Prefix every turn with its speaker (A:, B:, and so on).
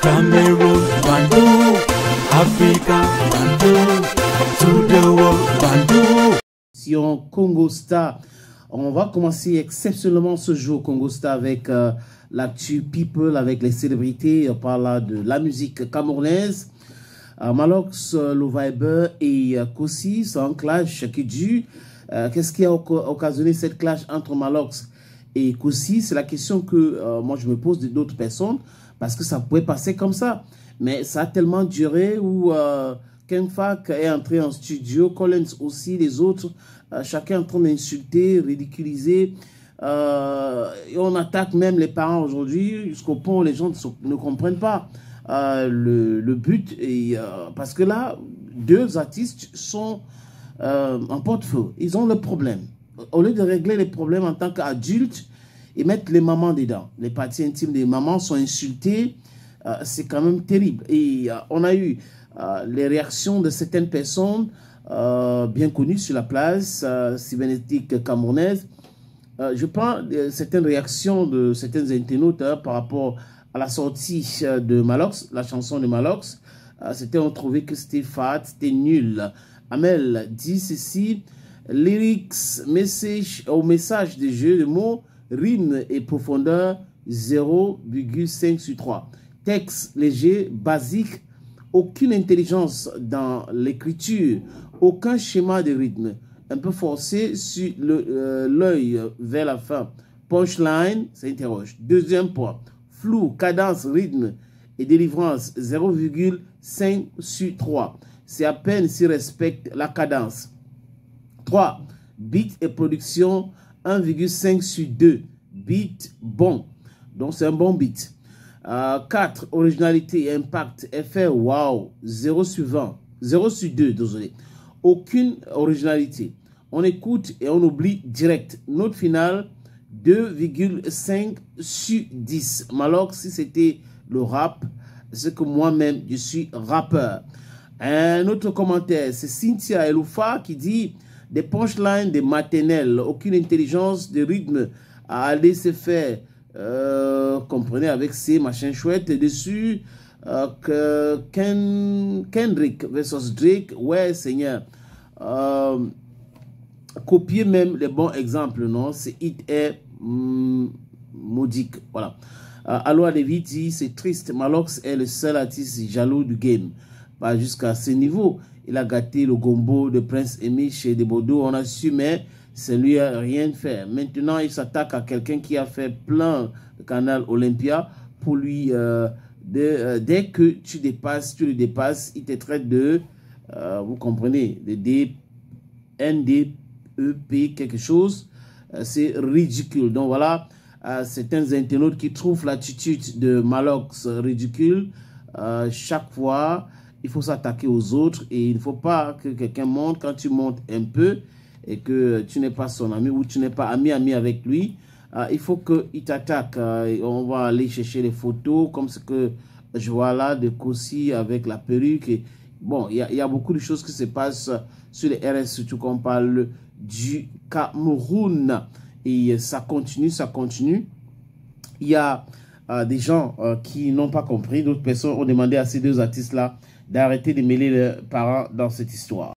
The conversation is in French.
A: Cameroon, Bandou, Africa, Bandou, to the world, Bandou.
B: Congo Star. On va commencer exceptionnellement ce jour Congo Star avec l'actu People, avec les célébrités. On parle de la musique camerounaise. Malox, Loviber et Kossi sont en clash qui dure. Qu'est-ce qui a occasionné cette clash entre Malox et Kossi? C'est la question que moi je me pose d'autres personnes, parce que ça pouvait passer comme ça. Mais ça a tellement duré où Ken Fak est entré en studio, Collins aussi, les autres, chacun en train d'insulter, ridiculiser. Et on attaque même les parents aujourd'hui, jusqu'au point où les gens ne comprennent pas le but. Et, parce que là, deux artistes sont en porte-feu. Ils ont le problème. Au lieu de régler les problèmes en tant qu'adultes, ils mettent les mamans dedans. Les parties intimes des mamans sont insultées. C'est quand même terrible. Et on a eu les réactions de certaines personnes bien connues sur la place cybernétique camerounaise. Je prends certaines réactions de certains internautes par rapport à la sortie de Malox, la chanson de Malox. On trouvait que c'était fat, c'était nul. Amel dit ceci: lyrics, message de jeu de mots, rime et profondeur 0,5 sur 3. Texte léger, basique, aucune intelligence dans l'écriture, aucun schéma de rythme, un peu forcé sur l'œil vers la fin. Punchline, ça interroge. Deuxième point, flou, cadence, rythme et délivrance 0,5 sur 3. C'est à peine s'il respecte la cadence. 3. Beat et production 1,5 sur 2. Beat bon. Donc c'est un bon beat. 4. Originalité et impact. Effet wow. 0 sur 20. 0 sur 2, désolé. Aucune originalité. On écoute et on oublie direct. Note finale 2,5 sur 10. Alors si c'était le rap, c'est que moi-même je suis rappeur. Un autre commentaire, c'est Cynthia Eloufa qui dit: des punchlines, des maternelles, aucune intelligence de rythme à aller se faire, comprenez, avec ces machins chouettes dessus, que Kendrick versus Drake, ouais Seigneur, copier même les bons exemples, non, c'est hit est maudique, voilà. Aloha David dit: c'est triste, Malox est le seul artiste jaloux du game. Pas jusqu'à ce niveau. Il a gâté le gombo de Prince Amy chez Desbordeaux. On a su, mais ça lui a rien fait. Maintenant, il s'attaque à quelqu'un qui a fait plein de Canal Olympia pour lui. Dès que tu le dépasses, il te traite de, vous comprenez, de NDEP quelque chose. C'est ridicule. Donc voilà, certains internautes qui trouvent l'attitude de Malox ridicule. Chaque fois, il faut s'attaquer aux autres et il ne faut pas que quelqu'un monte. Quand tu montes un peu et que tu n'es pas son ami ou tu n'es pas ami avec lui, il faut qu'il t'attaque. On va aller chercher les photos comme ce que je vois là de Kossi avec la perruque. Et, bon, il y a beaucoup de choses qui se passent sur les RS, surtout quand on parle du Cameroun. Et ça continue, ça continue. Il y a des gens qui n'ont pas compris. D'autres personnes ont demandé à ces deux artistes-là d'arrêter de mêler leurs parents dans cette histoire.